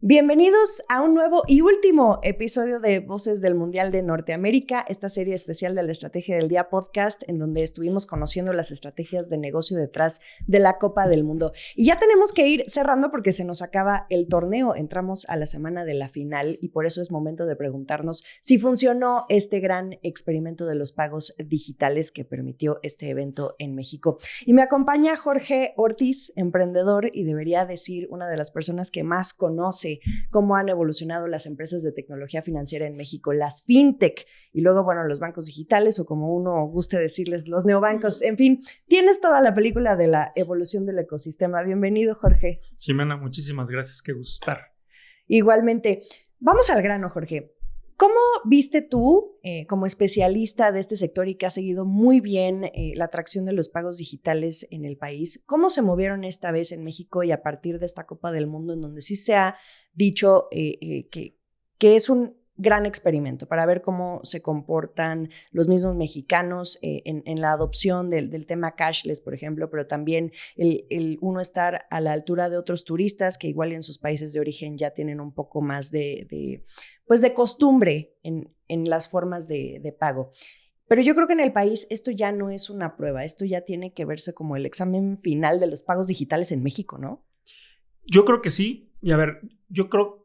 Bienvenidos a un nuevo y último episodio de Voces del Mundial de Norteamérica, esta serie especial de la Estrategia del Día podcast, en donde estuvimos conociendo las estrategias de negocio detrás de la Copa del Mundo. Y ya tenemos que ir cerrando porque se nos acaba el torneo. Entramos a la semana de la final y por eso es momento de preguntarnos si funcionó este gran experimento de los pagos digitales que permitió este evento en México. Y me acompaña Jorge Ortiz, emprendedor y debería decir una de las personas que más conoce cómo han evolucionado las empresas de tecnología financiera en México, las fintech, y luego, bueno, los bancos digitales, o como uno guste decirles, los neobancos. En fin, tienes toda la película de la evolución del ecosistema. Bienvenido, Jorge. Jimena, muchísimas gracias, qué gusto estar. Igualmente. Vamos al grano, Jorge. ¿Cómo viste tú, como especialista de este sector y que has seguido muy bien la atracción de los pagos digitales en el país, cómo se movieron esta vez en México y a partir de esta Copa del Mundo, en donde sí se ha dicho que es un gran experimento para ver cómo se comportan los mismos mexicanos en la adopción del tema cashless, por ejemplo, pero también el uno estar a la altura de otros turistas que igual en sus países de origen ya tienen un poco más de costumbre en las formas de pago. Pero yo creo que en el país esto ya no es una prueba, esto ya tiene que verse como el examen final de los pagos digitales en México, ¿no? Yo creo que sí, y a ver, yo creo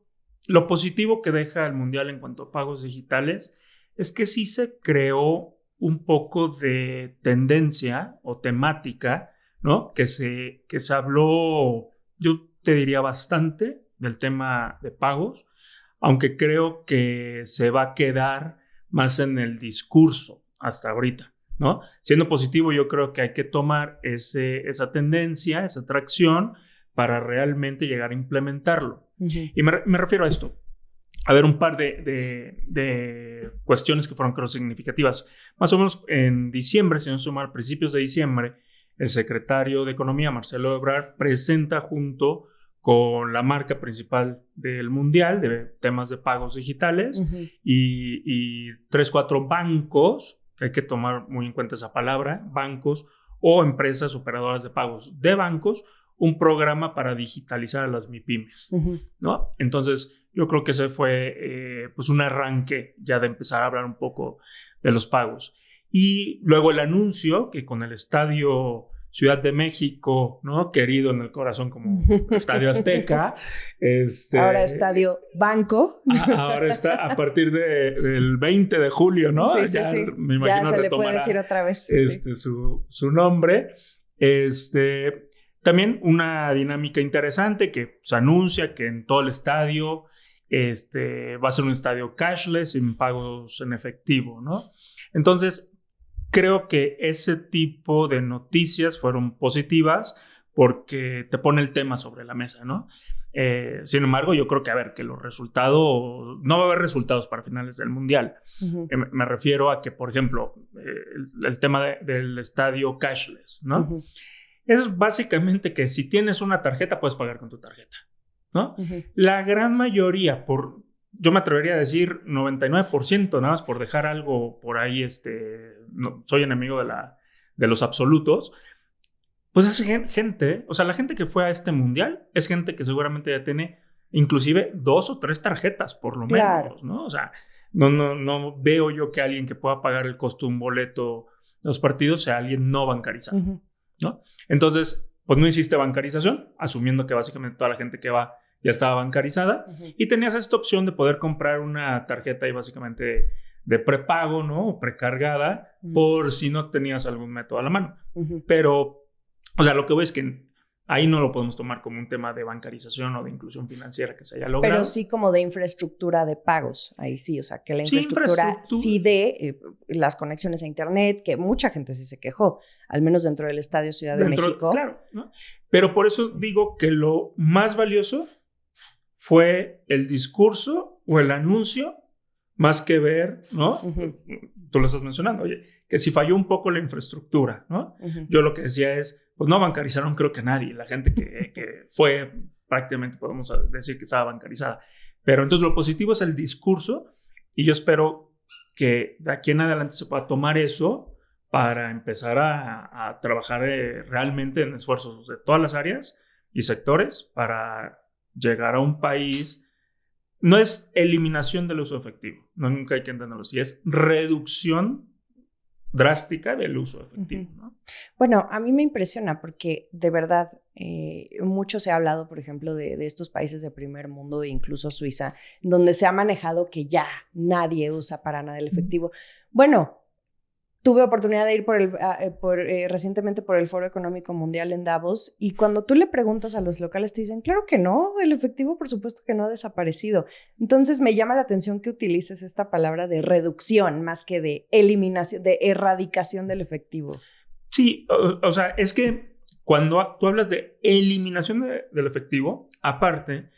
lo positivo que deja el Mundial en cuanto a pagos digitales es que sí se creó un poco de tendencia o temática, ¿no? Que se habló, yo te diría bastante del tema de pagos, aunque creo que se va a quedar más en el discurso hasta ahorita, ¿no? Siendo positivo, yo creo que hay que tomar esa tendencia, esa atracción para realmente llegar a implementarlo. Uh-huh. Y me refiero a esto. A ver, un par de cuestiones que fueron, creo, significativas. Más o menos en diciembre, si no se suma, a principios de diciembre, el secretario de Economía, Marcelo Ebrard, presenta junto con la marca principal del Mundial de temas de pagos digitales, uh-huh, y 3-4 bancos, que hay que tomar muy en cuenta esa palabra, bancos o empresas operadoras de pagos de bancos, un programa para digitalizar a las MIPYMES, uh-huh, ¿no? Entonces, yo creo que ese fue pues un arranque ya de empezar a hablar un poco de los pagos. Y luego el anuncio que con el Estadio Ciudad de México, ¿no? Querido en el corazón como Estadio Azteca. Ahora Estadio Banco. Ahora está a partir del 20 de julio, ¿no? Sí, ya, sí. Me imagino ya se le puede decir otra vez. Su nombre. También una dinámica interesante que se anuncia que en todo el estadio va a ser un estadio cashless sin pagos en efectivo, ¿no? Entonces, creo que ese tipo de noticias fueron positivas porque te pone el tema sobre la mesa, ¿no? Sin embargo, yo creo que, a ver, que los resultados, no va a haber resultados para finales del Mundial. Uh-huh. Me refiero a que, por ejemplo, el tema del estadio cashless, ¿no? Uh-huh. Es básicamente que si tienes una tarjeta, puedes pagar con tu tarjeta, ¿no? Uh-huh. La gran mayoría, yo me atrevería a decir 99%, nada más por dejar algo por ahí, no, soy enemigo de los absolutos, pues es gente, o sea, la gente que fue a este mundial es gente que seguramente ya tiene inclusive 2 o 3 tarjetas, por lo menos, ¿no? O sea, no veo yo que alguien que pueda pagar el costo de un boleto de los partidos sea alguien no bancarizado. Uh-huh. ¿No? Entonces, pues no hiciste bancarización, asumiendo que básicamente toda la gente que va ya estaba bancarizada, uh-huh, y tenías esta opción de poder comprar una tarjeta ahí básicamente de prepago, ¿no? O precargada, uh-huh, por si no tenías algún método a la mano. Uh-huh. Pero, o sea, lo que voy es que ahí no lo podemos tomar como un tema de bancarización o de inclusión financiera que se haya logrado. Pero sí como de infraestructura de pagos, ahí sí, o sea, que la infraestructura sí de las conexiones a internet, que mucha gente sí se quejó, al menos dentro del Estadio Ciudad de México. Claro, ¿no? Pero por eso digo que lo más valioso fue el discurso o el anuncio, más que ver, ¿no? Uh-huh. Tú lo estás mencionando, oye, que si falló un poco la infraestructura, ¿no? Uh-huh. Yo lo que decía es, pues no bancarizaron creo que nadie, la gente que fue prácticamente podemos decir que estaba bancarizada. Pero entonces lo positivo es el discurso y yo espero que de aquí en adelante se pueda tomar eso para empezar a trabajar realmente en esfuerzos de todas las áreas y sectores para llegar a un país no es eliminación del uso efectivo, no, nunca hay que entenderlo así, es reducción drástica del uso efectivo, ¿no? Bueno, a mí me impresiona porque de verdad mucho se ha hablado, por ejemplo, de estos países de primer mundo, incluso Suiza, donde se ha manejado que ya nadie usa para nada el efectivo. Bueno, tuve oportunidad de ir recientemente por el Foro Económico Mundial en Davos y cuando tú le preguntas a los locales te dicen, claro que no, el efectivo por supuesto que no ha desaparecido. Entonces me llama la atención que utilices esta palabra de reducción más que de eliminación, de erradicación del efectivo. Sí, o sea, es que cuando tú hablas de eliminación del efectivo, aparte,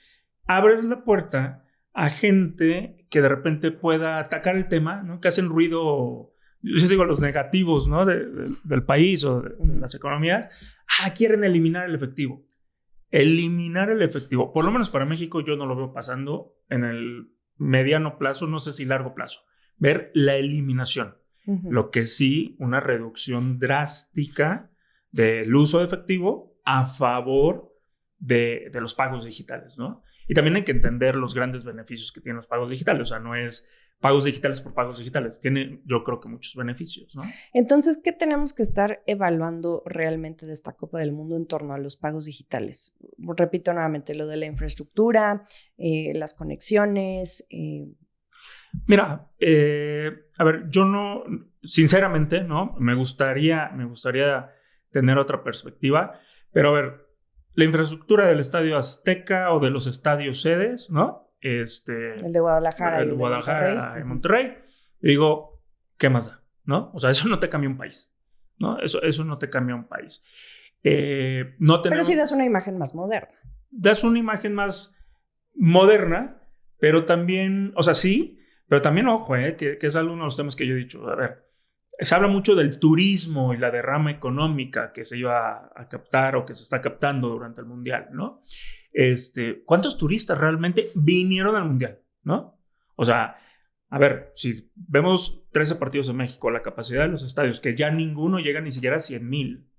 abres la puerta a gente que de repente pueda atacar el tema, ¿no? Que hacen ruido, yo digo los negativos, ¿no? Del país o de las economías. Quieren eliminar el efectivo. Eliminar el efectivo, por lo menos para México yo no lo veo pasando en el mediano plazo, no sé si largo plazo. Ver la eliminación. Lo que sí, una reducción drástica del uso de efectivo a favor de los pagos digitales, ¿no? Y también hay que entender los grandes beneficios que tienen los pagos digitales. O sea, no es pagos digitales por pagos digitales. Tiene, yo creo que muchos beneficios, ¿no? Entonces, ¿qué tenemos que estar evaluando realmente de esta Copa del Mundo en torno a los pagos digitales? Repito nuevamente, lo de la infraestructura, las conexiones. Mira, a ver, yo no, sinceramente, ¿no? Me gustaría tener otra perspectiva, pero a ver, la infraestructura del Estadio Azteca o de los estadios sedes, ¿no? El de Guadalajara el y el Guadalajara de y Monterrey. Digo, ¿qué más da? ¿No? O sea, eso no te cambia un país, ¿no? Eso no te cambia un país. No tenemos, pero sí das una imagen más moderna. Das una imagen más moderna, pero también, o sea, sí, pero también, ojo, que es uno de los temas que yo he dicho. A ver, se habla mucho del turismo y la derrama económica que se iba a captar o que se está captando durante el Mundial, ¿no? ¿Cuántos turistas realmente vinieron al Mundial, ¿no? O sea, a ver, si vemos 13 partidos en México, la capacidad de los estadios, que ya ninguno llega ni siquiera a 100,000,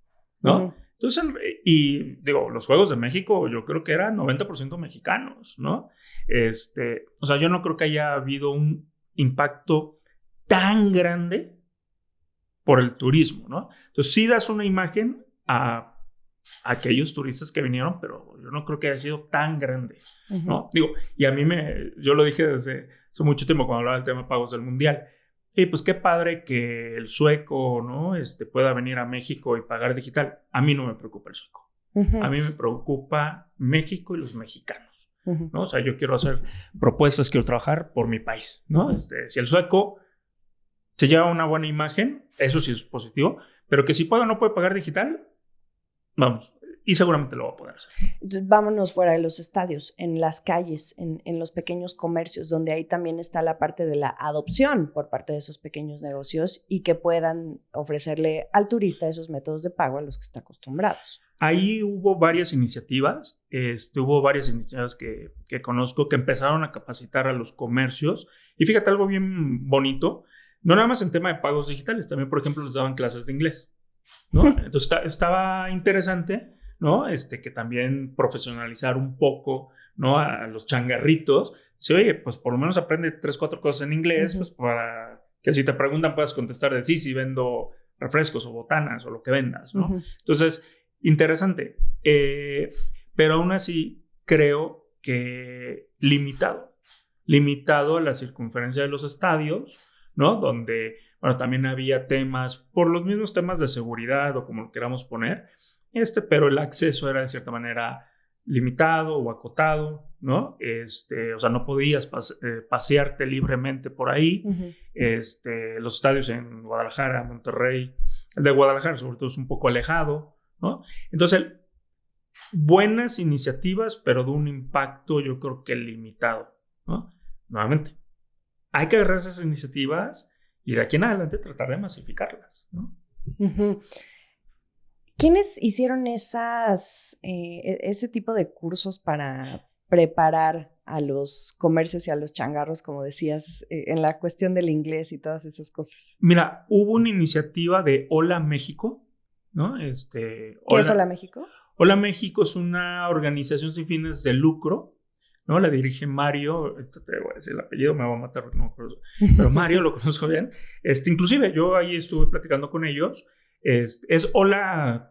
¿no? Entonces, y digo, los Juegos de México yo creo que eran 90% mexicanos, ¿no? O sea, yo no creo que haya habido un impacto tan grande por el turismo, ¿no? Entonces, sí das una imagen a aquellos turistas que vinieron, pero yo no creo que haya sido tan grande, ¿no? Digo, y a mí yo lo dije desde hace mucho tiempo cuando hablaba del tema de pagos del Mundial. Y pues qué padre que el sueco, ¿no? Pueda venir a México y pagar digital. A mí no me preocupa el sueco. A mí me preocupa México y los mexicanos, ¿no? O sea, yo quiero hacer propuestas, quiero trabajar por mi país, ¿no? Si el sueco se lleva una buena imagen, eso sí es positivo, pero que si puede o no puede pagar digital, vamos, y seguramente lo va a poder hacer. Entonces, vámonos fuera de los estadios, en las calles, en los pequeños comercios, donde ahí también está la parte de la adopción por parte de esos pequeños negocios y que puedan ofrecerle al turista esos métodos de pago a los que está acostumbrados. Ahí hubo varias iniciativas, que conozco que empezaron a capacitar a los comercios. Y fíjate, algo bien bonito, no nada más en tema de pagos digitales, también, por ejemplo, les daban clases de inglés, ¿no? Entonces estaba interesante, ¿no? Que también profesionalizar un poco, ¿no? A los changarritos. Dice, oye, pues por lo menos aprende 3, 4 cosas en inglés, pues para que si te preguntan puedas contestar de sí, si vendo refrescos o botanas o lo que vendas, ¿no? Entonces, interesante. Pero aún así creo que limitado a la circunferencia de los estadios, ¿no? Donde, bueno, también había temas, por los mismos temas de seguridad o como lo queramos poner, pero el acceso era de cierta manera limitado o acotado, ¿no? O sea, no podías pasearte libremente por ahí. Los estadios en Guadalajara, Monterrey, el de Guadalajara sobre todo es un poco alejado, ¿no? Entonces, buenas iniciativas, pero de un impacto yo creo que limitado, ¿no? Nuevamente, hay que agarrar esas iniciativas y de aquí en adelante tratar de masificarlas, ¿no? ¿Quiénes hicieron ese tipo de cursos para preparar a los comercios y a los changarros, como decías, en la cuestión del inglés y todas esas cosas? Mira, hubo una iniciativa de Hola México, ¿no? ¿Qué es Hola México? Hola México es una organización sin fines de lucro, ¿no? La dirige Mario, te voy a decir el apellido, me va a matar, no me acuerdo, pero Mario lo conozco bien. Inclusive yo ahí estuve platicando con ellos. Es Hola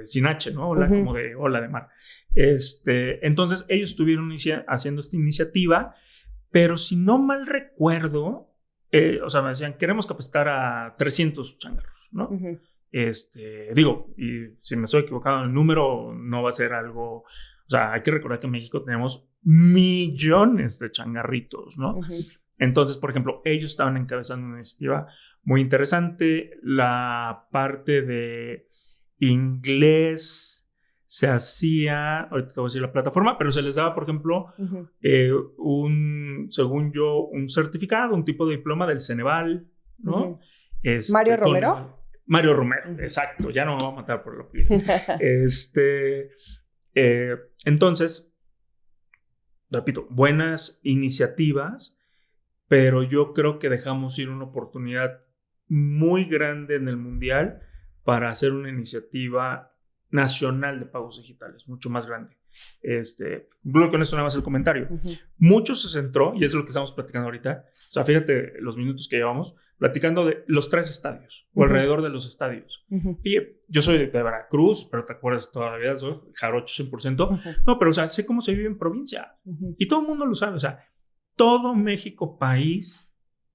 sin H, ¿no? Hola como de Hola de mar. Entonces ellos estuvieron haciendo esta iniciativa, pero si no mal recuerdo, o sea, me decían, queremos capacitar a 300 changarros, ¿no? Digo, y si me estoy equivocado en el número, no va a ser algo... O sea, hay que recordar que en México tenemos millones de changarritos, ¿no? Entonces, por ejemplo, ellos estaban encabezando una iniciativa muy interesante. La parte de inglés se hacía, ahorita te voy a decir la plataforma, pero se les daba, por ejemplo, según yo, un certificado, un tipo de diploma del Ceneval, ¿no? ¿Mario Romero? Mario Romero, exacto. Ya no me va a matar por lo que entonces, repito, buenas iniciativas, pero yo creo que dejamos ir una oportunidad muy grande en el Mundial para hacer una iniciativa nacional de pagos digitales, mucho más grande. Creo que con esto nada más el comentario. Mucho se centró, y es lo que estamos platicando ahorita, o sea, fíjate los minutos que llevamos, platicando de los 3 estadios, o alrededor de los estadios. Y yo soy de Veracruz, pero te acuerdas todavía, soy jarocho 100%. No, pero o sea, sé cómo se vive en provincia. Y todo el mundo lo sabe, o sea, todo México país,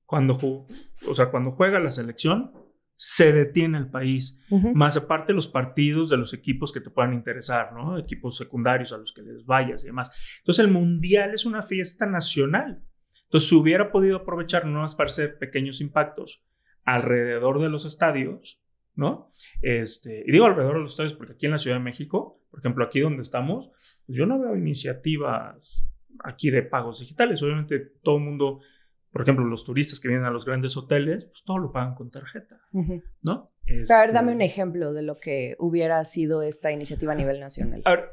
cuando juega la selección, se detiene el país. Más aparte los partidos de los equipos que te puedan interesar, ¿no? Equipos secundarios a los que les vayas y demás. Entonces el Mundial es una fiesta nacional. Entonces se hubiera podido aprovechar no más para hacer pequeños impactos alrededor de los estadios, ¿no? Y digo alrededor de los estadios porque aquí en la Ciudad de México, por ejemplo, aquí donde estamos, pues yo no veo iniciativas aquí de pagos digitales. Obviamente todo el mundo, por ejemplo, los turistas que vienen a los grandes hoteles, pues todo lo pagan con tarjeta, ¿no? A ver, dame un ejemplo de lo que hubiera sido esta iniciativa a nivel nacional. A ver,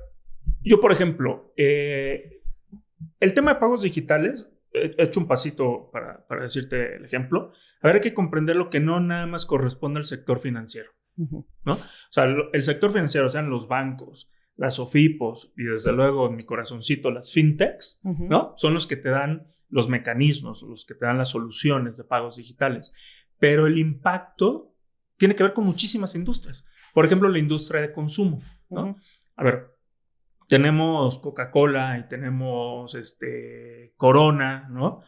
yo, por ejemplo, el tema de pagos digitales, he hecho un pasito para decirte el ejemplo. A ver, hay que comprender lo que no nada más corresponde al sector financiero, ¿no? O sea, el sector financiero, o sea, los bancos, las OFIPOS y desde luego en mi corazoncito las fintechs, ¿no? Son los que te dan los mecanismos, los que te dan las soluciones de pagos digitales. Pero el impacto tiene que ver con muchísimas industrias. Por ejemplo, la industria de consumo, ¿no? A ver, tenemos Coca-Cola y tenemos Corona, ¿no?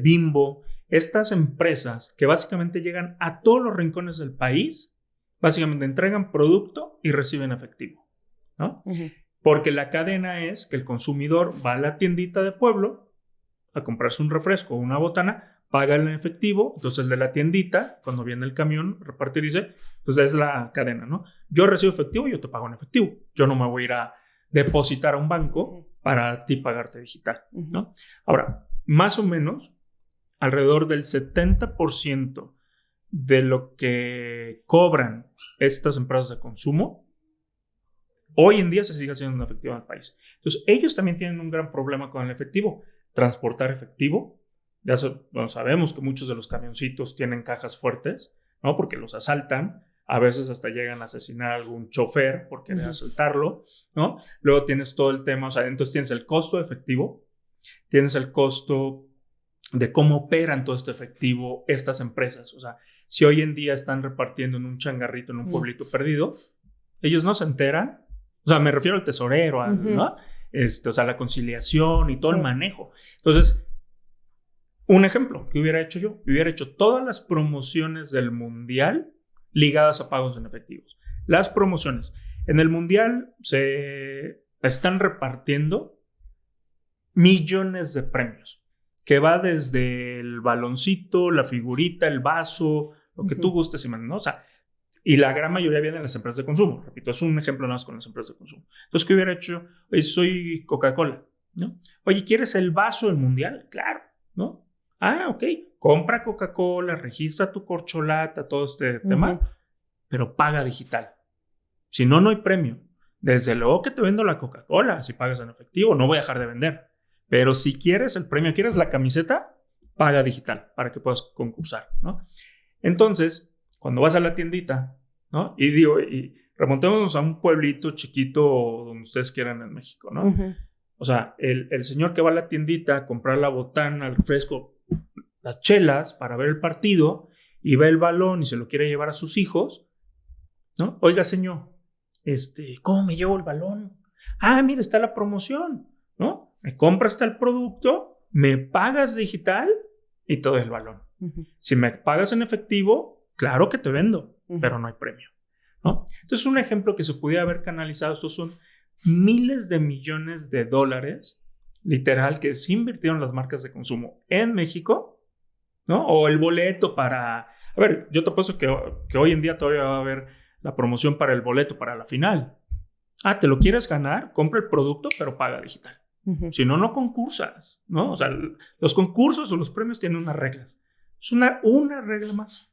Bimbo. Estas empresas que básicamente llegan a todos los rincones del país, básicamente entregan producto y reciben efectivo, ¿no? Porque la cadena es que el consumidor va a la tiendita de pueblo a comprarse un refresco o una botana, paga en efectivo, entonces el de la tiendita, cuando viene el camión, repartir, dice, pues es la cadena, ¿no? Yo recibo efectivo, yo te pago en efectivo. Yo no me voy a ir a depositar a un banco para ti pagarte digital, ¿no? Ahora, más o menos, alrededor del 70% de lo que cobran estas empresas de consumo, hoy en día se sigue haciendo en efectivo en el país. Entonces, ellos también tienen un gran problema con el efectivo. Transportar efectivo. Ya sabemos que muchos de los camioncitos tienen cajas fuertes, ¿no? Porque los asaltan. A veces hasta llegan a asesinar a algún chofer por querer asaltarlo, ¿no? Luego tienes todo el tema, o sea, entonces tienes el costo de efectivo, tienes el costo de cómo operan todo este efectivo estas empresas. O sea, si hoy en día están repartiendo en un changarrito, en un pueblito perdido, ellos no se enteran. O sea, me refiero al tesorero, ¿no? O sea, la conciliación y todo el manejo. Entonces, un ejemplo que hubiera hecho yo, hubiera hecho todas las promociones del Mundial ligadas a pagos en efectivos. Las promociones. En el Mundial se están repartiendo millones de premios, que va desde el baloncito, la figurita, el vaso, lo que tú gustes y mandes, ¿no? O sea, y la gran mayoría viene de las empresas de consumo. Repito, es un ejemplo nada más con las empresas de consumo. Entonces, ¿qué hubiera hecho? Oye, soy Coca-Cola, ¿no? Oye, ¿quieres el vaso del Mundial? Claro, ¿no? Ah, ok. Compra Coca-Cola, registra tu corcholata, todo este tema, pero paga digital. Si no, no hay premio. Desde luego que te vendo la Coca-Cola si pagas en efectivo, no voy a dejar de vender. Pero si quieres el premio, quieres la camiseta, paga digital para que puedas concursar, ¿no? Entonces, cuando vas a la tiendita, ¿no? Y remontémonos a un pueblito chiquito donde ustedes quieran en México, ¿no? O sea, el señor que va a la tiendita a comprar la botana, el refresco, las chelas para ver el partido y ve el balón y se lo quiere llevar a sus hijos, ¿no? Oiga, señor, ¿cómo me llevo el balón? Ah, mira, está la promoción, ¿no? Me compras tal producto, me pagas digital y te doy el balón. Uh-huh. Si me pagas en efectivo, claro que te vendo, pero no hay premio, ¿no? Entonces, un ejemplo que se pudiera haber canalizado, estos son miles de millones de dólares, literal, que se invirtieron las marcas de consumo en México, ¿no? O el boleto para... A ver, yo te apuesto que hoy en día todavía va a haber la promoción para el boleto para la final. Ah, ¿te lo quieres ganar? Compra el producto, pero paga digital. Uh-huh. Si no, no concursas, ¿no? O sea, los concursos o los premios tienen unas reglas. Es una regla más,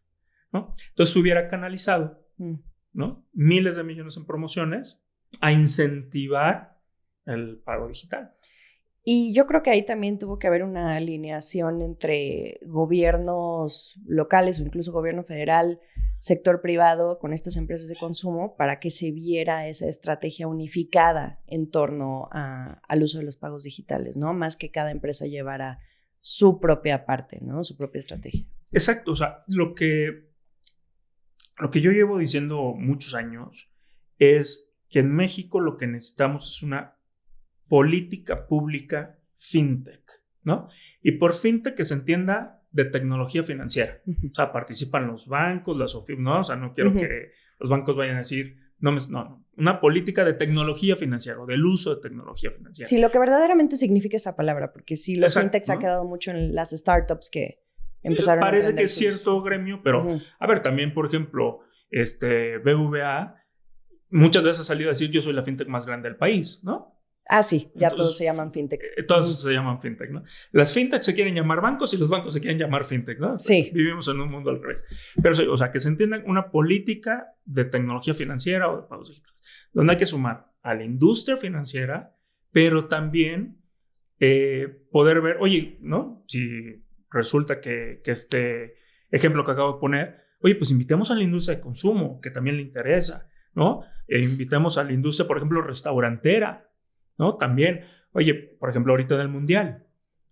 ¿no? Entonces se hubiera canalizado, ¿no? Miles de millones en promociones a incentivar el pago digital. Y yo creo que ahí también tuvo que haber una alineación entre gobiernos locales o incluso gobierno federal, sector privado con estas empresas de consumo para que se viera esa estrategia unificada en torno al uso de los pagos digitales, ¿no? Más que cada empresa llevara su propia parte, ¿no? Su propia estrategia. Exacto. O sea, lo que yo llevo diciendo muchos años es que en México lo que necesitamos es una política pública fintech, ¿no? Y por fintech que se entienda de tecnología financiera. Uh-huh. O sea, participan los bancos, las OFIP, ¿no? O sea, no quiero que los bancos vayan a decir, no, una política de tecnología financiera o del uso de tecnología financiera. Sí, lo que verdaderamente significa esa palabra, porque sí, los fintechs, ¿no?, ha quedado mucho en las startups que empezaron Parece que es cierto gremio, pero, a ver, también, por ejemplo, BBVA muchas veces ha salido a decir, yo soy la fintech más grande del país, ¿no? Ah, sí, ya entonces, todos se llaman fintech. Todos se llaman fintech, ¿no? Las fintech se quieren llamar bancos y los bancos se quieren llamar fintech, ¿no? Sí. Vivimos en un mundo al revés. Pero, o sea, que se entiendan una política de tecnología financiera o de pagos digitales, donde hay que sumar a la industria financiera, pero también poder ver, oye, ¿no? Si resulta que este ejemplo que acabo de poner, oye, pues invitemos a la industria de consumo, que también le interesa, ¿no? Invitemos a la industria, por ejemplo, restaurantera, ¿no? También, oye, por ejemplo, ahorita en el Mundial,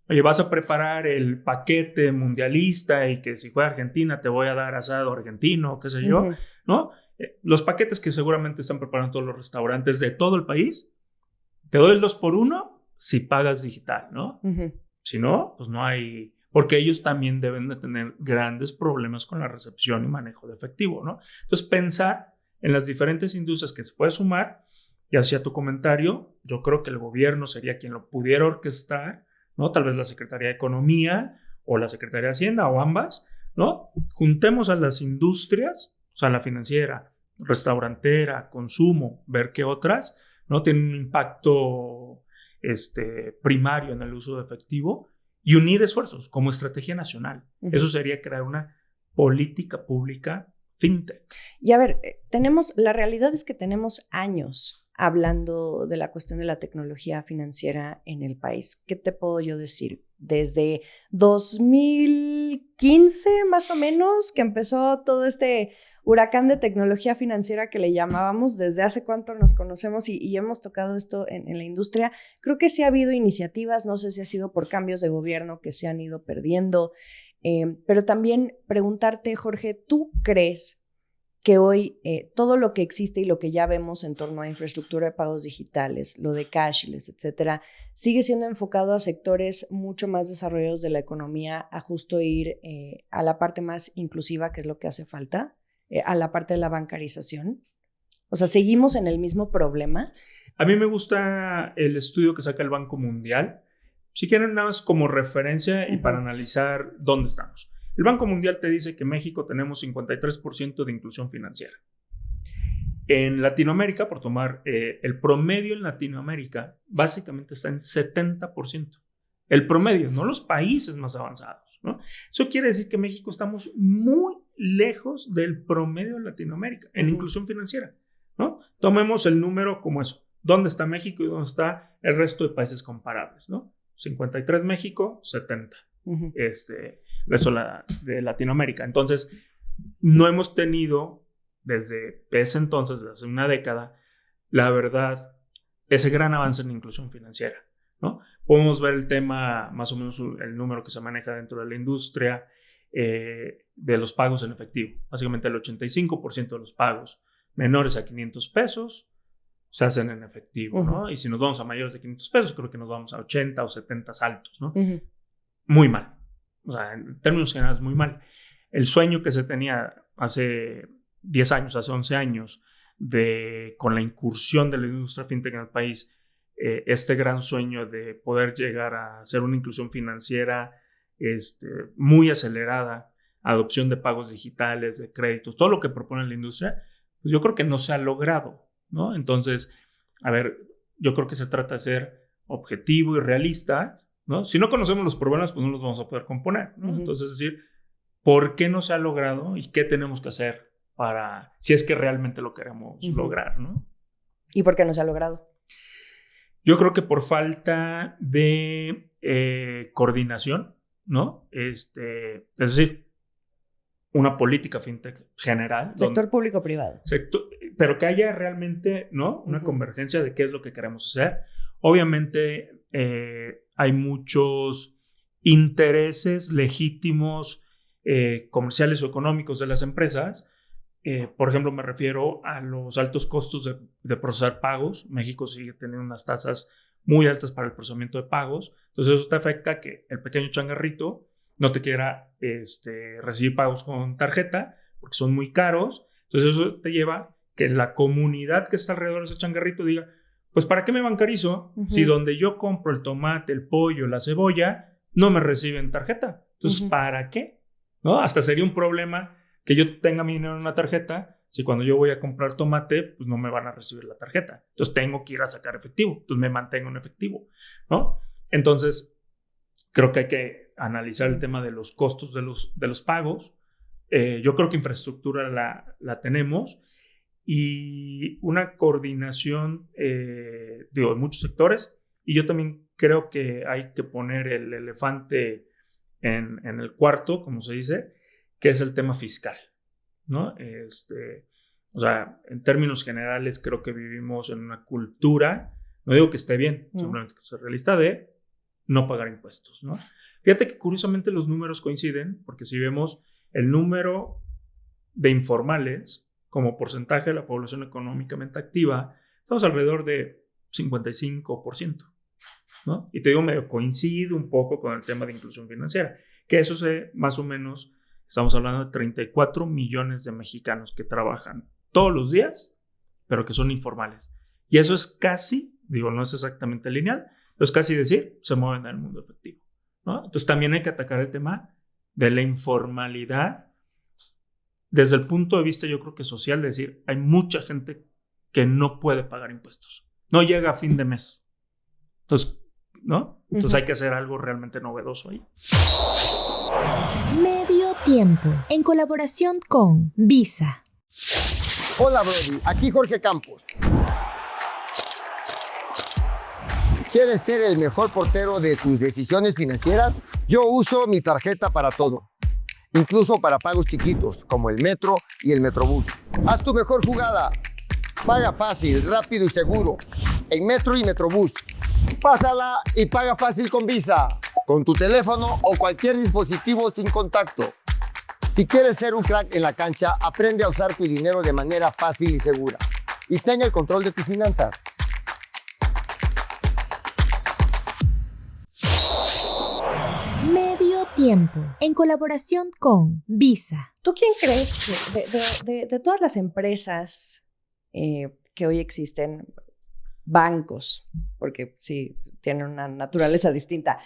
oye, vas a preparar el paquete mundialista y que si juega Argentina te voy a dar asado argentino, qué sé yo, ¿no? Los paquetes que seguramente están preparando todos los restaurantes de todo el país, te doy el 2x1 si pagas digital, ¿no? Si no, pues no hay... Porque ellos también deben de tener grandes problemas con la recepción y manejo de efectivo, ¿no? Entonces, pensar en las diferentes industrias que se puede sumar. Y hacia tu comentario, yo creo que el gobierno sería quien lo pudiera orquestar, ¿no? Tal vez la Secretaría de Economía o la Secretaría de Hacienda o ambas, ¿no? Juntemos a las industrias, o sea, la financiera, restaurantera, consumo, ver qué otras, ¿no? Tienen un impacto primario en el uso de efectivo y unir esfuerzos como estrategia nacional. Eso sería crear una política pública fintech. Y a ver, la realidad es que tenemos años hablando de la cuestión de la tecnología financiera en el país. ¿Qué te puedo yo decir? Desde 2015, más o menos, que empezó todo este huracán de tecnología financiera que le llamábamos, desde hace cuánto nos conocemos y hemos tocado esto en la industria. Creo que sí ha habido iniciativas, no sé si ha sido por cambios de gobierno que se han ido perdiendo, pero también preguntarte, Jorge, ¿tú crees que hoy todo lo que existe y lo que ya vemos en torno a infraestructura de pagos digitales, lo de cashless, etcétera, sigue siendo enfocado a sectores mucho más desarrollados de la economía, a justo ir a la parte más inclusiva, que es lo que hace falta, a la parte de la bancarización? O sea, ¿seguimos en el mismo problema? A mí me gusta el estudio que saca el Banco Mundial. Si quieren, nada más como referencia y para analizar dónde estamos. El Banco Mundial te dice que en México tenemos 53% de inclusión financiera. En Latinoamérica, por tomar el promedio en Latinoamérica, básicamente está en 70%. El promedio, no los países más avanzados, ¿no? Eso quiere decir que en México estamos muy lejos del promedio de Latinoamérica en inclusión financiera, ¿no? Tomemos el número como eso. ¿Dónde está México y dónde está el resto de países comparables, ¿no? 53 México, 70. Resto de Latinoamérica. Entonces, no hemos tenido desde ese entonces, desde hace una década, la verdad, ese gran avance en la inclusión financiera, Podemos ver el tema, más o menos el número que se maneja dentro de la industria de los pagos en efectivo. Básicamente el 85% de los pagos menores a 500 pesos se hacen en efectivo, ¿no? Y si nos vamos a mayores de 500 pesos, creo que nos vamos a 80 o 70 altos, ¿no? Muy mal. O sea, en términos generales, muy mal. El sueño que se tenía hace 10 años, hace 11 años, con la incursión de la industria fintech en el país, este gran sueño de poder llegar a hacer una inclusión financiera muy acelerada, adopción de pagos digitales, de créditos, todo lo que propone la industria, pues yo creo que no se ha logrado, ¿no? Entonces, a ver, yo creo que se trata de ser objetivo y realista, ¿no? Si no conocemos los problemas, pues no los vamos a poder componer, ¿no? Entonces, es decir, ¿por qué no se ha logrado y qué tenemos que hacer si es que realmente lo queremos lograr, ¿no? ¿Y por qué no se ha logrado? Yo creo que por falta de coordinación, ¿no? Es decir, una política fintech general. Sector público-privado. Pero que haya realmente, ¿no? Una convergencia de qué es lo que queremos hacer. Obviamente hay muchos intereses legítimos comerciales o económicos de las empresas. Por ejemplo, me refiero a los altos costos de procesar pagos. México sigue teniendo unas tasas muy altas para el procesamiento de pagos. Entonces, eso te afecta que el pequeño changarrito no te quiera recibir pagos con tarjeta porque son muy caros. Entonces, eso te lleva que la comunidad que está alrededor de ese changarrito diga, pues, ¿para qué me bancarizo si donde yo compro el tomate, el pollo, la cebolla, no me reciben tarjeta? Entonces, ¿para qué? ¿No? Hasta sería un problema que yo tenga mi dinero en una tarjeta, si cuando yo voy a comprar tomate, pues no me van a recibir la tarjeta. Entonces tengo que ir a sacar efectivo. Entonces me mantengo en efectivo, ¿no? Entonces, creo que hay que analizar el tema de los costos de los pagos. Yo creo que infraestructura la tenemos y una coordinación, de muchos sectores. Y yo también creo que hay que poner el elefante en el cuarto, como se dice, que es el tema fiscal, ¿no? O sea, en términos generales, creo que vivimos en una cultura, no digo que esté bien, simplemente que sea realista, de no pagar impuestos, ¿no? Fíjate que curiosamente los números coinciden, porque si vemos el número de informales como porcentaje de la población económicamente activa, estamos alrededor de 55%, ¿no? Y te digo, medio coincide un poco con el tema de inclusión financiera, que eso más o menos, estamos hablando de 34 millones de mexicanos que trabajan todos los días, pero que son informales. Y eso es casi, digo, no es exactamente lineal, pero es casi decir, se mueven en el mundo efectivo, ¿no? Entonces también hay que atacar el tema de la informalidad desde el punto de vista, yo creo que social, de decir, hay mucha gente que no puede pagar impuestos, no llega a fin de mes. Entonces, ¿no? Entonces hay que hacer algo realmente novedoso ahí. Medio tiempo, en colaboración con Visa. Hola, Brody. Aquí Jorge Campos. ¿Quieres ser el mejor portero de tus decisiones financieras? Yo uso mi tarjeta para todo, incluso para pagos chiquitos, como el metro y el Metrobús. Haz tu mejor jugada. Paga fácil, rápido y seguro en Metro y Metrobús. Pásala y paga fácil con Visa, con tu teléfono o cualquier dispositivo sin contacto. Si quieres ser un crack en la cancha, aprende a usar tu dinero de manera fácil y segura. Y ten el control de tus finanzas. Medio tiempo, en colaboración con Visa. ¿Tú quién crees que de todas las empresas que hoy existen, bancos, porque sí, tienen una naturaleza distinta,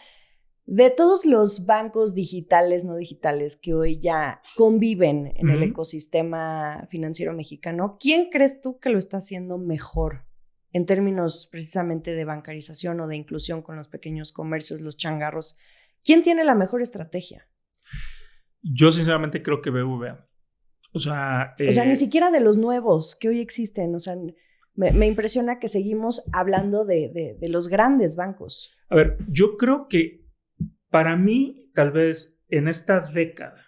de todos los bancos digitales, no digitales, que hoy ya conviven en el ecosistema financiero mexicano, ¿quién crees tú que lo está haciendo mejor en términos precisamente de bancarización o de inclusión con los pequeños comercios, los changarros? ¿Quién tiene la mejor estrategia? Yo sinceramente creo que BBVA. O sea, ni siquiera de los nuevos que hoy existen. O sea, me impresiona que seguimos hablando de los grandes bancos. A ver, yo creo que para mí, tal vez en esta década,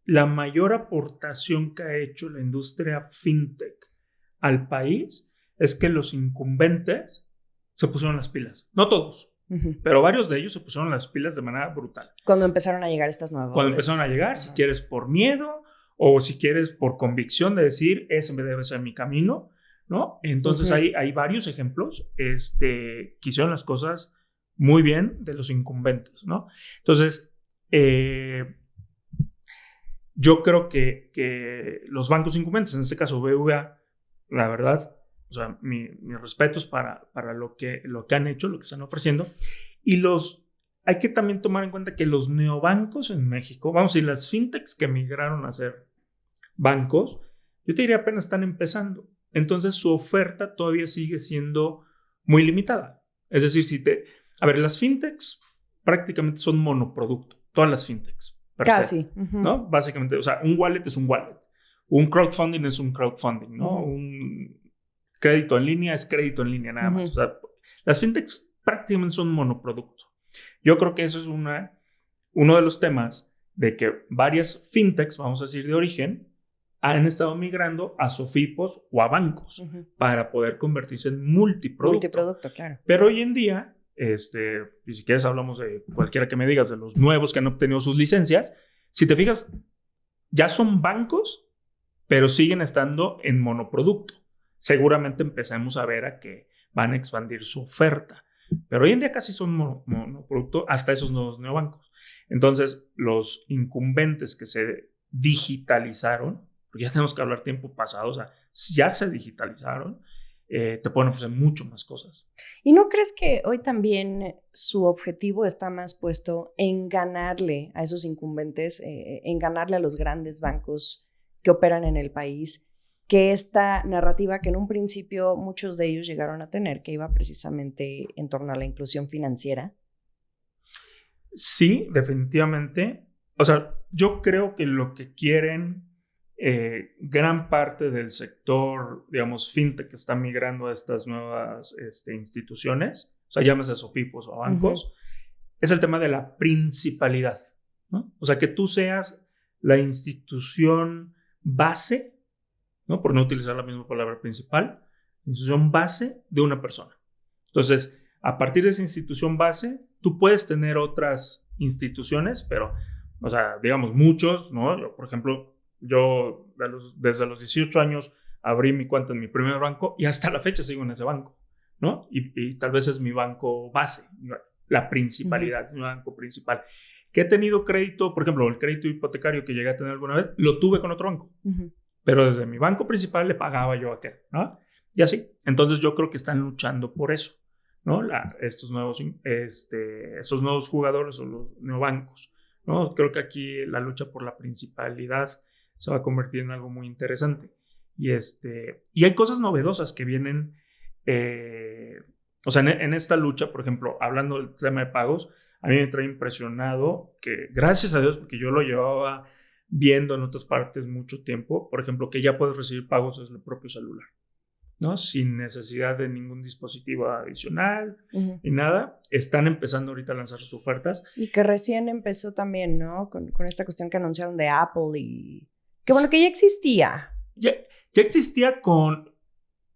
la mayor aportación que ha hecho la industria fintech al país es que los incumbentes se pusieron las pilas. No todos, pero varios de ellos se pusieron las pilas de manera brutal. Cuando empezaron a llegar estas nuevas. Cuando empezaron a llegar, si quieres por miedo o si quieres por convicción de decir, ese debe ser mi camino, ¿no? Entonces hay varios ejemplos que hicieron las cosas muy bien de los incumbentes, ¿no? Entonces, yo creo que los bancos incumbentes, en este caso BBVA, la verdad, o sea, mis respetos para lo que han hecho, lo que están ofreciendo. Y hay que también tomar en cuenta que los neobancos en México, vamos a decir, las fintechs que migraron a ser bancos, yo te diría apenas están empezando. Entonces su oferta todavía sigue siendo muy limitada. Es decir, las fintechs prácticamente son monoproducto, todas las fintechs. Casi. ¿No? Básicamente, o sea, un wallet es un wallet. Un crowdfunding es un crowdfunding, ¿no? Un crédito en línea es crédito en línea nada más. O sea, las fintechs prácticamente son monoproducto. Yo creo que eso es uno de los temas de que varias fintechs, vamos a decir de origen, han estado migrando a SOFIPOS o a bancos para poder convertirse en multiproducto. Multiproducto, claro. Pero hoy en día, y si quieres hablamos de cualquiera que me digas, de los nuevos que han obtenido sus licencias, si te fijas, ya son bancos, pero siguen estando en monoproducto. Seguramente empezamos a ver a que van a expandir su oferta. Pero hoy en día casi son monoproducto hasta esos nuevos neobancos. Entonces, los incumbentes que se digitalizaron, porque ya tenemos que hablar tiempo pasado, o sea, ya se digitalizaron, te pueden ofrecer mucho más cosas. ¿Y no crees que hoy también su objetivo está más puesto en ganarle a esos incumbentes, en ganarle a los grandes bancos que operan en el país, que esta narrativa que en un principio muchos de ellos llegaron a tener, que iba precisamente en torno a la inclusión financiera? Sí, definitivamente. O sea, yo creo que lo que quieren gran parte del sector, digamos, fintech que está migrando a estas nuevas instituciones, o sea, llámese SOFIPOS o bancos, es el tema de la principalidad, ¿no? O sea, que tú seas la institución base, ¿no? Por no utilizar la misma palabra principal, institución base de una persona. Entonces, a partir de esa institución base, tú puedes tener otras instituciones, pero, o sea, digamos, muchos, ¿no? Yo, por ejemplo, desde los 18 años abrí mi cuenta en mi primer banco y hasta la fecha sigo en ese banco, ¿no? Y tal vez es mi banco base, la principalidad, es mi banco principal. Que he tenido crédito, por ejemplo, el crédito hipotecario que llegué a tener alguna vez, lo tuve con otro banco. Pero desde mi banco principal le pagaba yo a aquel, ¿no? Y así. Entonces yo creo que están luchando por eso, ¿no? Estos nuevos jugadores o los neobancos, ¿no? Creo que aquí la lucha por la principalidad se va a convertir en algo muy interesante. Y hay cosas novedosas que vienen, o sea, en esta lucha, por ejemplo, hablando del tema de pagos, a mí me trae impresionado que, gracias a Dios, porque yo lo llevaba viendo en otras partes mucho tiempo, por ejemplo, que ya puedes recibir pagos desde el propio celular, ¿no? Sin necesidad de ningún dispositivo adicional ni nada. Están empezando ahorita a lanzar sus ofertas. Y que recién empezó también, ¿no? Con esta cuestión que anunciaron de Apple y... Que bueno, que ya existía. Ya existía con...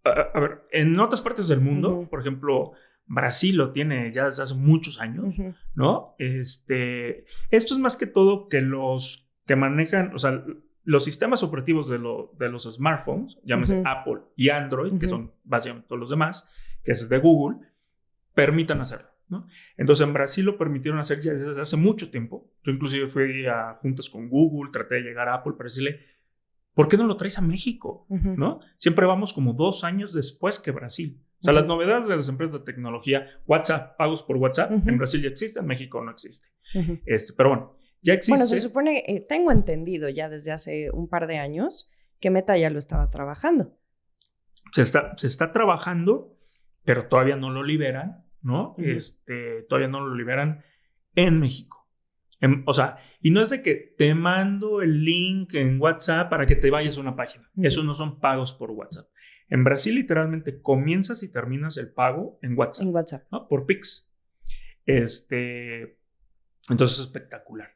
A ver, en otras partes del mundo, por ejemplo, Brasil lo tiene ya desde hace muchos años, ¿no? Esto es más que todo que los que manejan, o sea, los sistemas operativos de los smartphones, llámese Apple y Android, que son básicamente todos los demás, que es de Google, permitan hacerlo, ¿no? Entonces, en Brasil lo permitieron hacer ya desde hace mucho tiempo. Yo inclusive fui a juntas con Google, traté de llegar a Apple para decirle, ¿por qué no lo traes a México? ¿No? Siempre vamos como 2 años después que Brasil. O sea, las novedades de las empresas de tecnología, WhatsApp, pagos por WhatsApp, en Brasil ya existe, en México no existe. Pero bueno, ya existe. Bueno, se supone, tengo entendido ya desde hace un par de años que Meta ya lo estaba trabajando. Se está trabajando, pero todavía no lo liberan, ¿no? Todavía no lo liberan en México. O sea, y no es de que te mando el link en WhatsApp para que te vayas a una página. Esos no son pagos por WhatsApp. En Brasil, literalmente, comienzas y terminas el pago en WhatsApp. En WhatsApp. ¿No? Por Pix. Entonces es espectacular.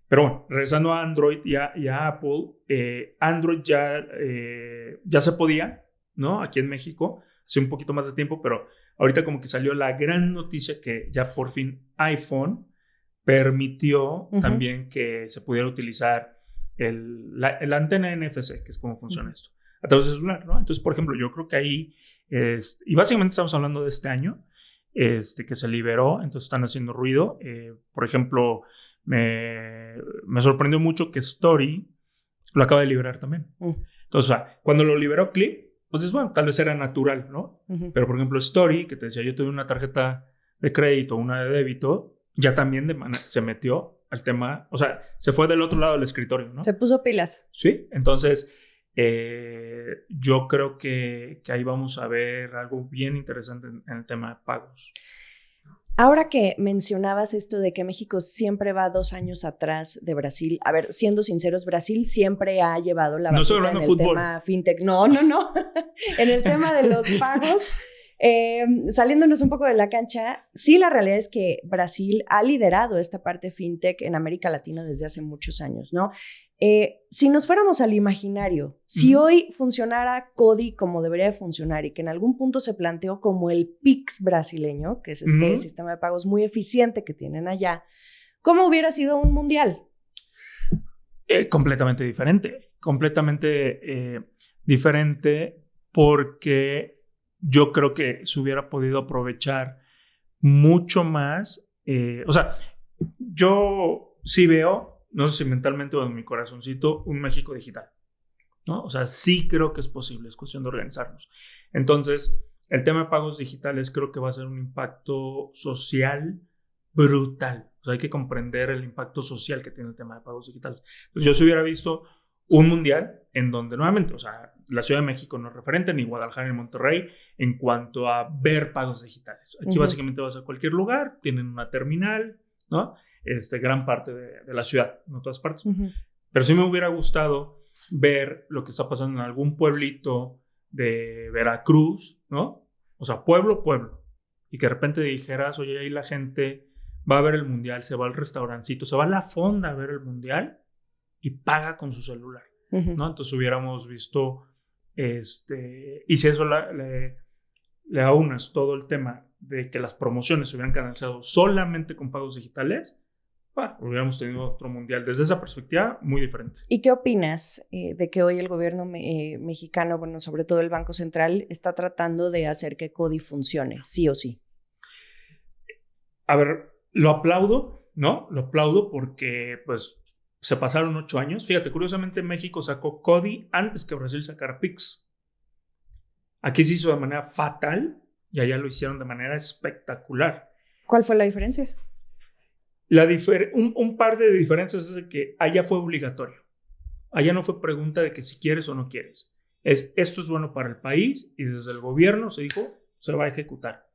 Pero bueno, regresando a Android y a Apple, Android ya se podía, ¿no? Aquí en México, hace un poquito más de tiempo, pero ahorita como que salió la gran noticia que ya por fin iPhone permitió también que se pudiera utilizar la antena NFC, que es cómo funciona esto, a través del celular, ¿no? Entonces, por ejemplo, yo creo que ahí, y básicamente estamos hablando de este año, que se liberó, entonces están haciendo ruido. Por ejemplo, me sorprendió mucho que Story lo acaba de liberar también. Entonces, o sea, cuando lo liberó Clip, pues es bueno, tal vez era natural, ¿no? Pero, por ejemplo, Story, que te decía, yo tuve una tarjeta de crédito, una de débito, ya también se metió al tema, o sea, se fue del otro lado del escritorio, ¿no? Se puso pilas. Sí, entonces yo creo que ahí vamos a ver algo bien interesante en el tema de pagos. Ahora que mencionabas esto de que México siempre va 2 años atrás de Brasil, a ver, siendo sinceros, Brasil siempre ha llevado la batuta en el tema fintech. No. En el tema de los pagos, saliéndonos un poco de la cancha, sí, la realidad es que Brasil ha liderado esta parte fintech en América Latina desde hace muchos años, ¿no? Si nos fuéramos al imaginario, si hoy funcionara CODI como debería de funcionar y que en algún punto se planteó como el Pix brasileño, que es este sistema de pagos muy eficiente que tienen allá, ¿cómo hubiera sido un mundial? Completamente diferente porque yo creo que se hubiera podido aprovechar mucho más. O sea, yo sí veo, no sé si mentalmente o en mi corazoncito, un México digital, ¿no? O sea, sí creo que es posible, es cuestión de organizarnos. Entonces, el tema de pagos digitales creo que va a ser un impacto social brutal. O sea, hay que comprender el impacto social que tiene el tema de pagos digitales. Entonces, yo si hubiera visto un mundial en donde nuevamente, o sea, la Ciudad de México no es referente, ni Guadalajara ni Monterrey, en cuanto a ver pagos digitales. Aquí básicamente vas a cualquier lugar, tienen una terminal, ¿no? Gran parte de la ciudad, no todas partes. Pero sí me hubiera gustado ver lo que está pasando en algún pueblito de Veracruz, ¿no? O sea, pueblo. Y que de repente dijeras, oye, ahí la gente va a ver el mundial, se va al restaurancito, se va a la fonda a ver el mundial y paga con su celular, ¿no? Entonces hubiéramos visto, y si eso le aunas todo el tema de que las promociones se hubieran canalizado solamente con pagos digitales, hubiéramos tenido otro mundial. Desde esa perspectiva, muy diferente. ¿Y qué opinas de que hoy el gobierno mexicano, bueno, sobre todo el Banco Central, está tratando de hacer que CODI funcione, sí o sí? A ver, lo aplaudo, ¿no? Lo aplaudo porque, pues, se pasaron 8 años. Fíjate, curiosamente México sacó CODI antes que Brasil sacara Pix. Aquí se hizo de manera fatal y allá lo hicieron de manera espectacular. ¿Cuál fue la diferencia? Un par de diferencias es de que allá fue obligatorio. Allá no fue pregunta de que si quieres o no quieres. Esto es bueno para el país y desde el gobierno se dijo, se va a ejecutar.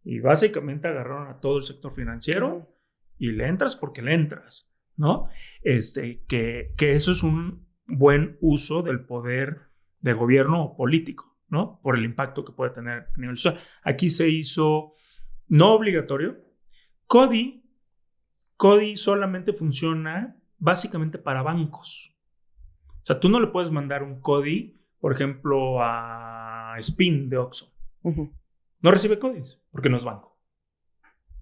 Y básicamente agarraron a todo el sector financiero y le entras porque le entras, ¿no? Que eso es un buen uso del poder de gobierno político, ¿no? Por el impacto que puede tener a nivel social. Aquí se hizo no obligatorio. CODI solamente funciona básicamente para bancos. O sea, tú no le puedes mandar un CODI, por ejemplo, a Spin de Oxxo. No recibe CODIs porque no es banco,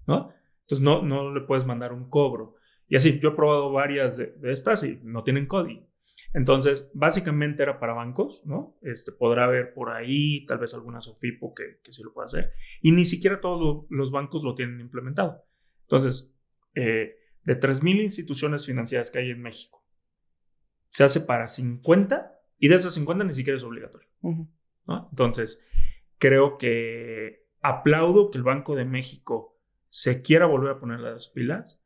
¿no? Entonces no le puedes mandar un cobro. Y así, yo he probado varias de estas y no tienen CODI. Entonces, básicamente era para bancos, ¿no? Podrá haber por ahí tal vez alguna SOFIPO que sí lo pueda hacer. Y ni siquiera todos los bancos lo tienen implementado. Entonces, de 3,000 instituciones financieras que hay en México, se hace para 50 y de esas 50 ni siquiera es obligatorio, ¿no? Entonces, creo que aplaudo que el Banco de México se quiera volver a poner las pilas.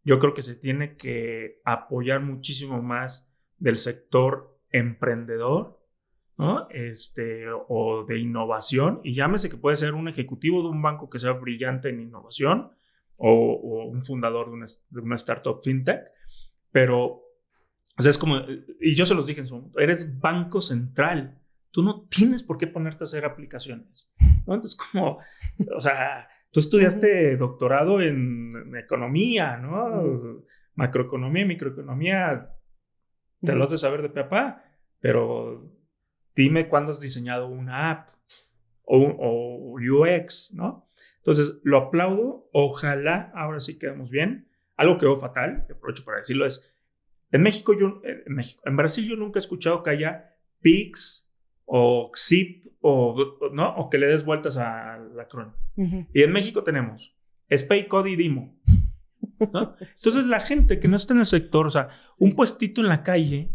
Yo creo que se tiene que apoyar muchísimo más del sector emprendedor, ¿no? O de innovación, y llámese que puede ser un ejecutivo de un banco que sea brillante en innovación o un fundador de una startup fintech, pero, o sea, es como, y yo se los dije en su momento, eres Banco Central, tú no tienes por qué ponerte a hacer aplicaciones, ¿no? Entonces, como, o sea, tú estudiaste doctorado en economía, ¿no? Macroeconomía y microeconomía, te lo has de saber de pe a pa, pero dime cuándo has diseñado una app, o UX, ¿no? Entonces, lo aplaudo. Ojalá ahora sí quedemos bien. Algo que veo fatal, que aprovecho para decirlo, es en Brasil yo nunca he escuchado que haya PIX o XIP ¿no? O que le des vueltas al acrónimo. Y en México tenemos SPEI, CODI y DIMO, ¿no? Entonces la gente que no está en el sector, o sea, un puestito en la calle,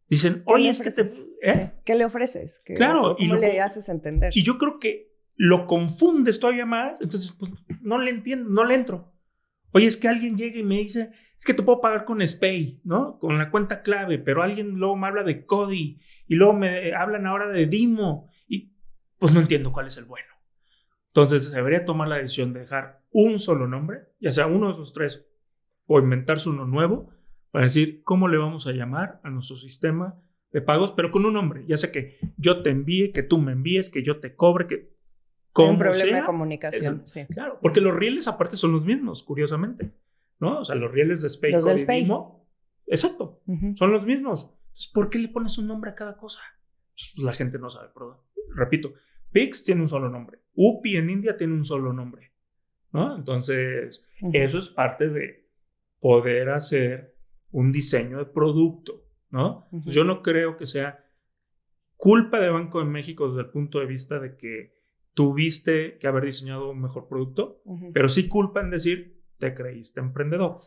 dicen, oye, es que te... Sí. ¿Qué le ofreces? Claro. ¿Cómo le haces entender? Y yo creo que lo confundes todavía más, entonces pues no le entiendo, no le entro. Oye, es que alguien llega y me dice, es que te puedo pagar con SPEI, ¿no? Con la cuenta clave, pero alguien luego me habla de CODI y luego me hablan ahora de DIMO y pues no entiendo cuál es el bueno. Entonces se debería tomar la decisión de dejar un solo nombre, ya sea uno de esos tres, o inventarse uno nuevo para decir cómo le vamos a llamar a nuestro sistema de pagos, pero con un nombre, ya sea que yo te envíe, que tú me envíes, que yo te cobre, que como un problema de comunicación, sí. Claro, porque los rieles aparte son los mismos, curiosamente, ¿no? O sea, los rieles de SPEI, CODI y DIMO, exacto, son los mismos. Entonces, ¿por qué le pones un nombre a cada cosa? Pues la gente no sabe, perdón. Repito, PIX tiene un solo nombre, UPI en India tiene un solo nombre, ¿no? Entonces, eso es parte de poder hacer un diseño de producto, ¿no? Yo no creo que sea culpa de Banco de México desde el punto de vista de que tuviste que haber diseñado un mejor producto, pero sí culpa en decir, te creíste emprendedor.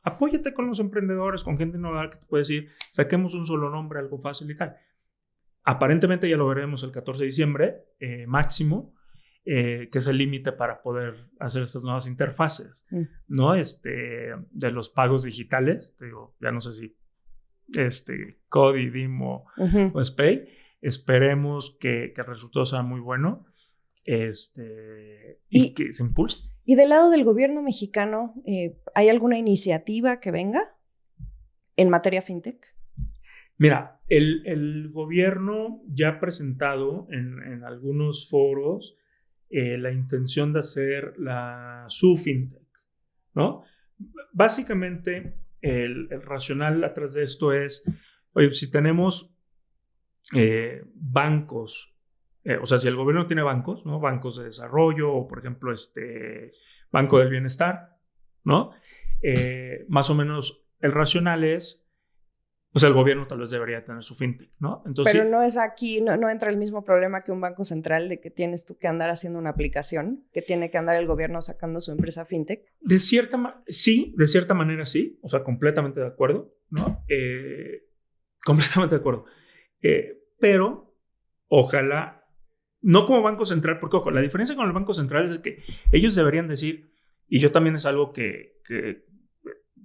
Apóyate con los emprendedores, con gente innovadora que te puede decir, saquemos un solo nombre, algo fácil y tal. Aparentemente ya lo veremos el 14 de diciembre, máximo, que es el límite para poder hacer estas nuevas interfaces, ¿no? De los pagos digitales, te digo, ya no sé si CODI, DIMO o SPEI. Esperemos que el resultado sea muy bueno. Y que se impulse. ¿Y del lado del gobierno mexicano, hay alguna iniciativa que venga en materia fintech? Mira, el gobierno ya ha presentado en algunos foros la intención de hacer su fintech, ¿no? Básicamente, el racional atrás de esto es, oye, si tenemos bancos, o sea, si el gobierno tiene bancos, ¿no? Bancos de desarrollo o, por ejemplo, Banco del Bienestar, ¿no? Más o menos el racional es, pues el gobierno tal vez debería tener su fintech, ¿no? Entonces, pero no es aquí, no entra el mismo problema que un banco central de que tienes tú que andar haciendo una aplicación, que tiene que andar el gobierno sacando su empresa fintech. Sí, de cierta manera sí, o sea, completamente de acuerdo, ¿no? Completamente de acuerdo. Pero ojalá, no como Banco Central, porque ojo, la diferencia con el Banco Central es que ellos deberían decir, y yo también es algo que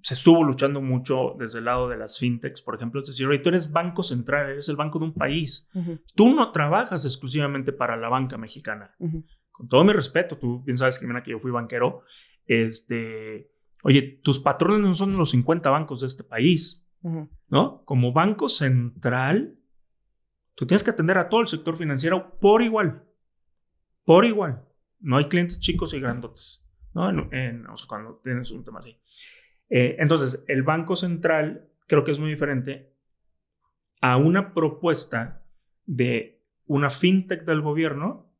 se estuvo luchando mucho desde el lado de las fintechs, por ejemplo, es decir, oye, tú eres Banco Central, eres el banco de un país, tú no trabajas exclusivamente para la banca mexicana. Con todo mi respeto, tú bien sabes, Jimena, que yo fui banquero, oye, tus patrones no son los 50 bancos de este país, ¿no? Como Banco Central, tú tienes que atender a todo el sector financiero por igual. Por igual. No hay clientes chicos y grandotes, ¿no? O sea, cuando tienes un tema así. Entonces, el Banco Central creo que es muy diferente a una propuesta de una fintech del gobierno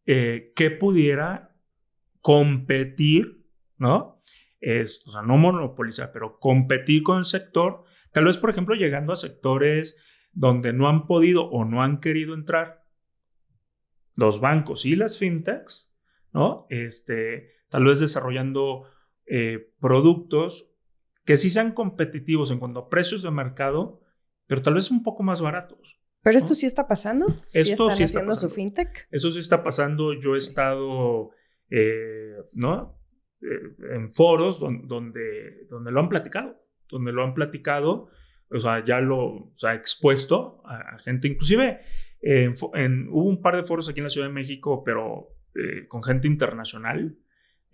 que pudiera competir, ¿no? O sea, no monopolizar, pero competir con el sector, tal vez, por ejemplo, llegando a sectores donde no han podido o no han querido entrar los bancos y las fintechs, ¿no? Tal vez desarrollando productos que sí sean competitivos en cuanto a precios de mercado, pero tal vez un poco más baratos. ¿Pero ¿no? esto sí está pasando? ¿Sí están haciendo su fintech? Eso sí está pasando. Yo he estado, ¿no? En foros donde lo han platicado. Donde lo han platicado, o sea, ya lo ha expuesto a gente. Inclusive, hubo un par de foros aquí en la Ciudad de México, pero con gente internacional.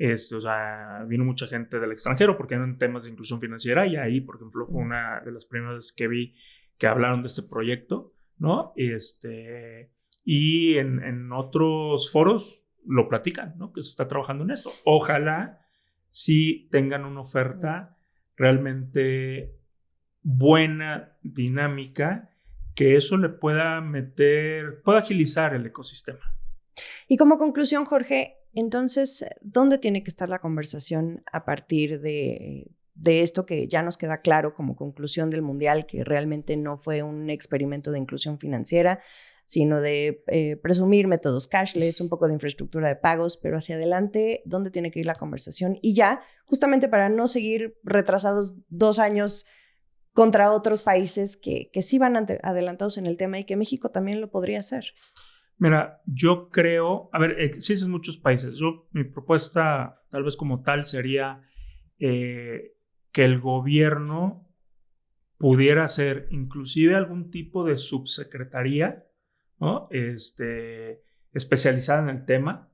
O sea, vino mucha gente del extranjero porque eran temas de inclusión financiera y ahí, por ejemplo, fue una de las primeras que vi que hablaron de este proyecto, ¿no? Y en otros foros lo platican, ¿no? Que se está trabajando en esto. Ojalá sí tengan una oferta realmente buena, dinámica, que eso le pueda agilizar el ecosistema. Y como conclusión, Jorge, entonces, ¿dónde tiene que estar la conversación a partir de esto que ya nos queda claro como conclusión del Mundial, que realmente no fue un experimento de inclusión financiera, sino de presumir métodos cashless, un poco de infraestructura de pagos, pero hacia adelante, ¿dónde tiene que ir la conversación? Y ya, justamente para no seguir retrasados 2 años contra otros países que sí van adelantados en el tema y que México también lo podría hacer. Mira, yo creo, a ver, existen muchos países. Mi propuesta, tal vez como tal, sería que el gobierno pudiera hacer inclusive algún tipo de subsecretaría, ¿no? Especializada en el tema,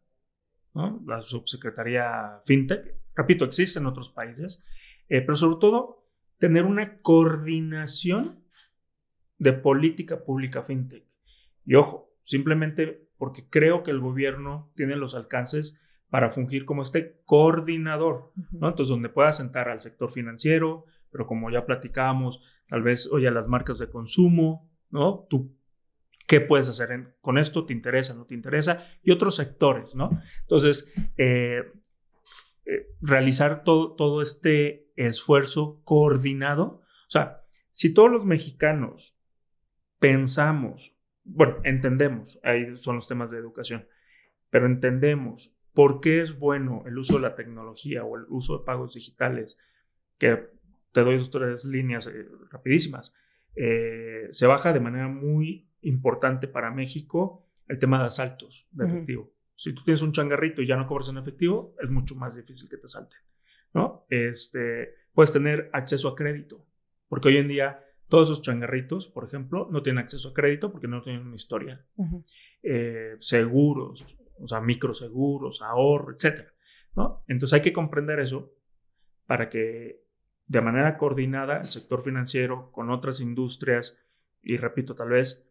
¿no? La subsecretaría FinTech. Repito, existe en otros países, pero sobre todo tener una coordinación de política pública FinTech. Y ojo, simplemente porque creo que el gobierno tiene los alcances para fungir como este coordinador, ¿no? Entonces, donde pueda sentar al sector financiero, pero como ya platicábamos, tal vez, oye, a las marcas de consumo, ¿no? Tú, ¿qué puedes hacer con esto? ¿Te interesa? ¿No te interesa? Y otros sectores, ¿no? Entonces, realizar todo este esfuerzo coordinado. O sea, si todos los mexicanos pensamos, bueno, entendemos, ahí son los temas de educación, pero entendemos por qué es bueno el uso de la tecnología o el uso de pagos digitales, que te doy 2 o 3 líneas rapidísimas. Se baja de manera muy importante para México el tema de asaltos de efectivo. Si tú tienes un changarrito y ya no cobras en efectivo, es mucho más difícil que te asalten, ¿no? Puedes tener acceso a crédito, porque hoy en día todos esos changarritos, por ejemplo, no tienen acceso a crédito porque no tienen un historial. Seguros, o sea, microseguros, ahorro, etcétera, ¿no? Entonces hay que comprender eso para que de manera coordinada el sector financiero con otras industrias y, repito, tal vez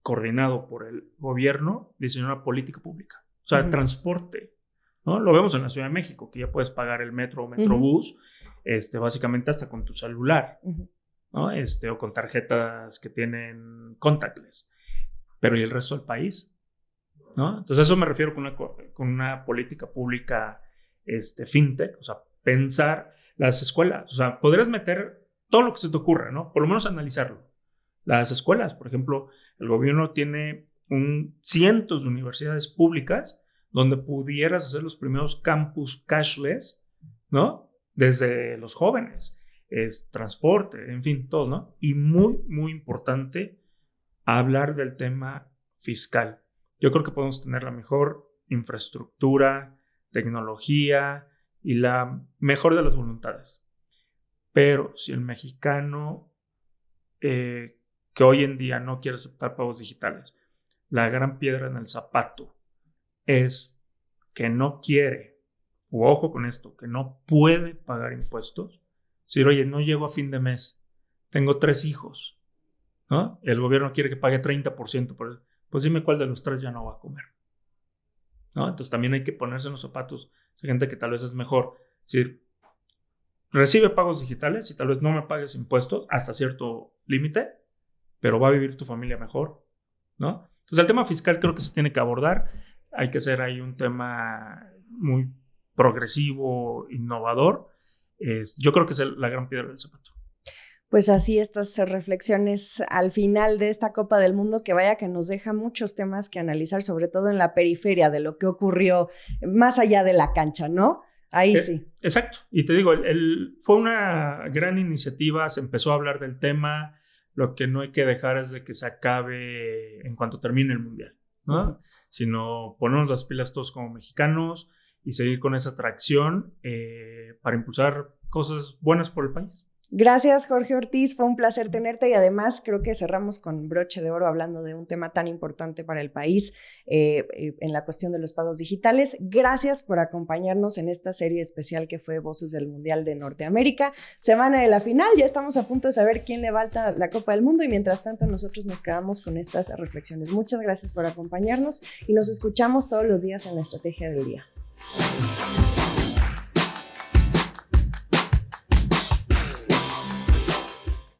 coordinado por el gobierno, diseñar una política pública. O sea, transporte, ¿no? Lo vemos en la Ciudad de México, que ya puedes pagar el metro o metrobús, básicamente hasta con tu celular, ¿no? O con tarjetas que tienen contactless. Pero ¿y el resto del país? ¿No? Entonces, a eso me refiero con una política pública fintech, o sea, pensar las escuelas. O sea, podrías meter todo lo que se te ocurra, ¿no? Por lo menos analizarlo. Las escuelas, por ejemplo, el gobierno tiene cientos de universidades públicas donde pudieras hacer los primeros campus cashless, ¿no? Desde los jóvenes, transporte, en fin, todo, ¿no? Y muy, muy importante hablar del tema fiscal. Yo creo que podemos tener la mejor infraestructura, tecnología y la mejor de las voluntades. Pero si el mexicano que hoy en día no quiere aceptar pagos digitales, la gran piedra en el zapato es que no quiere, o ojo con esto, que no puede pagar impuestos. Si, oye, no llego a fin de mes, tengo 3 hijos, ¿no? El gobierno quiere que pague 30% por eso. Pues dime cuál de los 3 ya no va a comer, ¿no? Entonces también hay que ponerse en los zapatos de gente que tal vez es mejor. Es decir, recibe pagos digitales y tal vez no me pagues impuestos hasta cierto límite, pero va a vivir tu familia mejor, ¿no? Entonces el tema fiscal creo que se tiene que abordar. Hay que hacer ahí un tema muy progresivo, innovador. Yo creo que es la gran piedra del zapato. Pues así estas reflexiones al final de esta Copa del Mundo, que vaya que nos deja muchos temas que analizar, sobre todo en la periferia de lo que ocurrió más allá de la cancha, ¿no? Ahí sí. Exacto. Y te digo, fue una gran iniciativa, se empezó a hablar del tema. Lo que no hay que dejar es de que se acabe en cuanto termine el Mundial, ¿no? Sino ponernos las pilas todos como mexicanos y seguir con esa atracción para impulsar cosas buenas por el país. Gracias, Jorge Ortiz, fue un placer tenerte y además creo que cerramos con broche de oro hablando de un tema tan importante para el país en la cuestión de los pagos digitales. Gracias por acompañarnos en esta serie especial que fue Voces del Mundial de Norteamérica. Semana de la final, ya estamos a punto de saber quién levanta la Copa del Mundo y mientras tanto nosotros nos quedamos con estas reflexiones. Muchas gracias por acompañarnos y nos escuchamos todos los días en la Estrategia del Día.